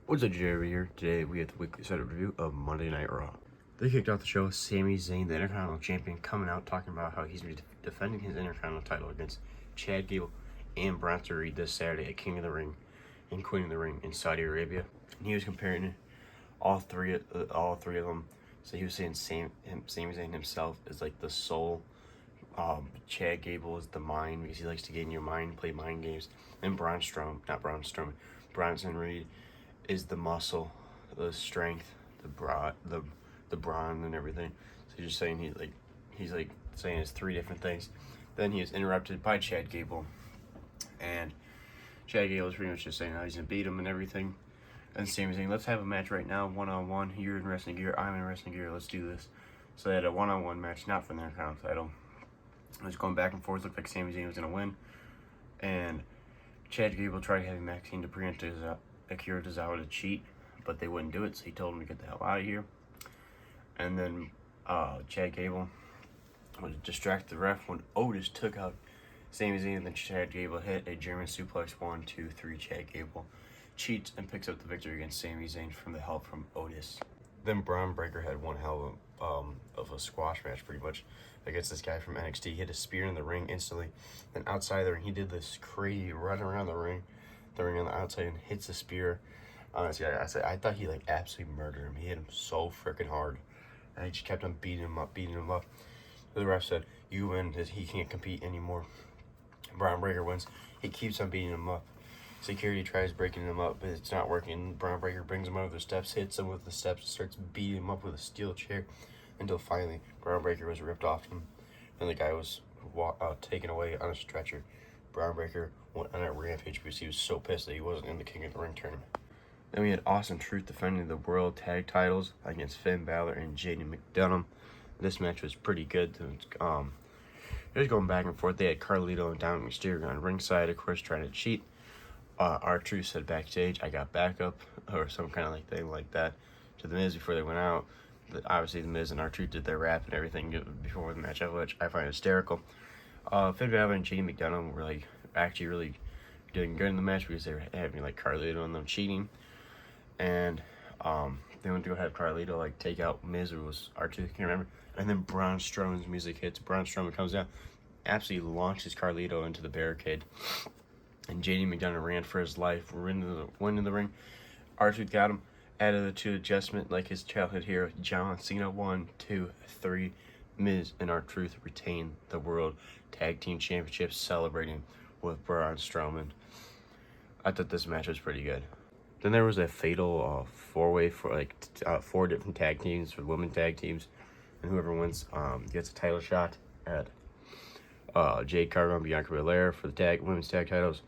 What's up, Jerry here? Today we have the weekly setup review of Monday Night Raw. They kicked off the show with Sami Zayn, the Intercontinental Champion, coming out talking about how he's defending his Intercontinental title against Chad Gable and Bronson Reed this Saturday at King of the Ring and Queen of the Ring in Saudi Arabia. And he was comparing all three of them. So he was saying Sami Zayn himself is like the soul. Chad Gable is the mind because he likes to get in your mind, play mind games. And Bronson Reed is the muscle, the strength, the brawn and everything. So he's just saying he's saying it's three different things. Then he is interrupted by Chad Gable, and Chad Gable is pretty much just saying how he's gonna beat him and everything. And Sami saying, "Let's have a match right now, 1-on-1. You're in wrestling gear, I'm in wrestling gear. Let's do this." So they had a 1-on-1 match, not for the Intercontinental title. It was going back and forth. Looked like Sami Zayn was gonna win, and Chad Gable tried having Maxine Dupree into Akira Tozawa to cheat, but they wouldn't do it, so he told him to get the hell out of here. And then Chad Gable would distract the ref when Otis took out Sami Zayn, and then Chad Gable hit a German suplex. 1, 2, 3. Chad Gable cheats and picks up the victory against Sami Zayn from the help from Otis. Then Braun Breaker had one hell of a squash match, pretty much, against this guy from NXT. He hit a spear in the ring instantly. Then outside the ring, he did this crazy run around the ring on the outside and hits a spear. Honestly, I thought he absolutely murdered him. He hit him so freaking hard, and he just kept on beating him up. The ref said, "You win. He can't compete anymore." Braun Breaker wins. He keeps on beating him up. Security tries breaking him up, but it's not working. Braun Breaker brings him over the steps, hits him with the steps, and starts beating him up with a steel chair until finally Braun Breaker was ripped off him, and the guy was taken away on a stretcher. Braun Breaker went on a rampage because he was so pissed that he wasn't in the King of the Ring tournament. Then we had Austin Truth defending the World Tag Titles against Finn Balor and Jaden McDonough. This match was pretty good. It was going back and forth. They had Carlito and Dominic Mysterio on ringside, of course, trying to cheat. R-Truth said backstage, "I got backup," or some kind of thing like that to The Miz before they went out. Obviously, The Miz and R-Truth did their rap and everything before the match, which I find hysterical. Finn Balor and Jaden McDonough were actually really doing good in the match because they were having Carlito and them cheating, and they went to go have Carlito take out Miz, or was R-Truth, I can't remember. And then Braun Strowman's music hits. Braun Strowman comes down, absolutely launches Carlito into the barricade, and Jaden McDonough ran for his life, went in the ring. R-Truth got him, added the two adjustment like his childhood hero John Cena. 1, 2, 3. Miz and R-Truth retained the World Tag Team Championships, celebrating with Braun Strowman. I thought this match was pretty good. Then there was a fatal four-way for 4 different tag teams, for women tag teams, and whoever wins gets a title shot at Jade Cargill and Bianca Belair for the women's tag titles.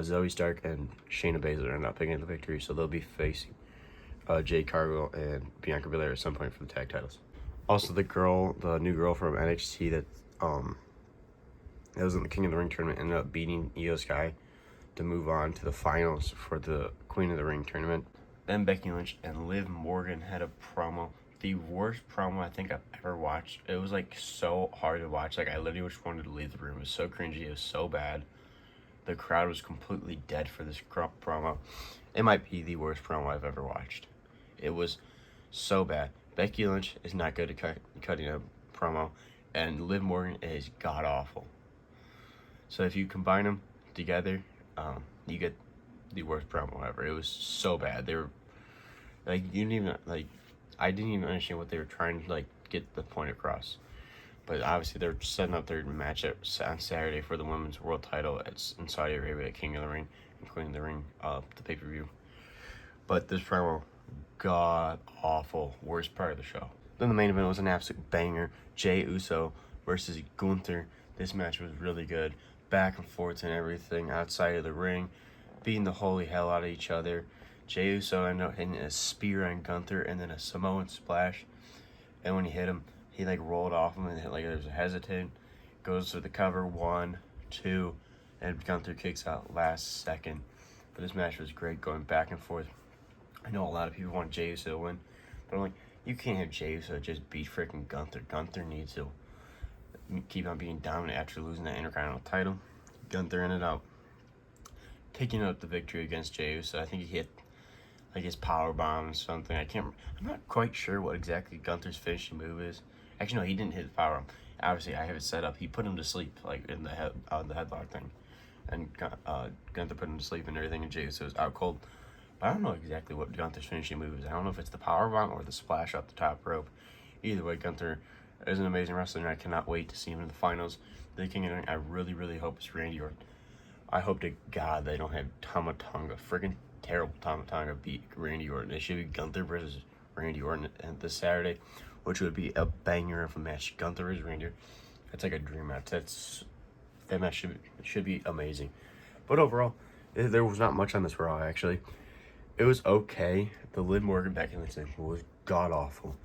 Zoe Stark and Shayna Baszler are not picking up the victory, so they'll be facing Jade Cargill and Bianca Belair at some point for the tag titles. Also, the new girl from NXT that was in the King of the Ring tournament ended up beating Io Sky to move on to the finals for the Queen of the Ring tournament. Then Becky Lynch and Liv Morgan had a promo. The worst promo I think I've ever watched. It was so hard to watch. I literally just wanted to leave the room. It was so cringy. It was so bad. The crowd was completely dead for this promo. It might be the worst promo I've ever watched. It was so bad. Becky Lynch is not good at cutting a promo, and Liv Morgan is god-awful. So if you combine them together, you get the worst promo ever. It was so bad. They were, you didn't even, I didn't even understand what they were trying to, get the point across. But obviously they're setting up their match on Saturday for the women's world title in Saudi Arabia at King of the Ring, including the ring, the pay-per-view. But this promo, god-awful, worst part of the show. Then the main event was an absolute banger. Jey Uso versus Gunther. This match was really good. Back and forth and everything outside of the ring, beating the holy hell out of each other. Jey Uso ended up hitting a spear on Gunther and then a Samoan splash. And when he hit him, he rolled off him and hit there was a hesitant. Goes to the cover, 1, 2, and Gunther kicks out last second. But this match was great, going back and forth. I know a lot of people want Jey Uso to win, but I'm you can't have Jey Uso just beat freaking Gunther. Gunther needs to keep on being dominant after losing that Intercontinental title. Gunther ended up taking out the victory against Jey Uso. I think he hit like his power bomb or something. I'm not quite sure what exactly Gunther's finishing move is. Actually, no, he didn't hit the power bomb. Obviously, I have it set up. He put him to sleep, like in the headlock thing, and Gunther put him to sleep and everything, and Jey Uso was out cold. But I don't know exactly what Gunther's finishing move is. I don't know if it's the power bomb or the splash up the top rope. Either way, Gunther is an amazing wrestler, and I cannot wait to see him in the finals. The King of the Ring, I really, really hope it's Randy Orton. I hope to God they don't have Tama Tonga, freaking terrible Tama Tonga, beat Randy Orton. It should be Gunther versus Randy Orton this Saturday, which would be a banger of a match. Gunther versus Randy Orton. That's like a dream match. That match should be amazing. But overall, there was not much on this Raw, actually. It was okay. The Liv Morgan back in the thing was god-awful.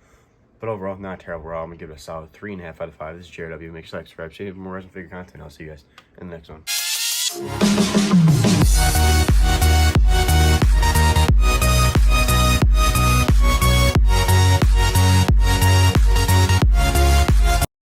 But overall, not a terrible Raw. I'm going to give it a solid 3.5 out of 5. This is JRW. Make sure to like, subscribe, see more wrestling figure content. I'll see you guys in the next one.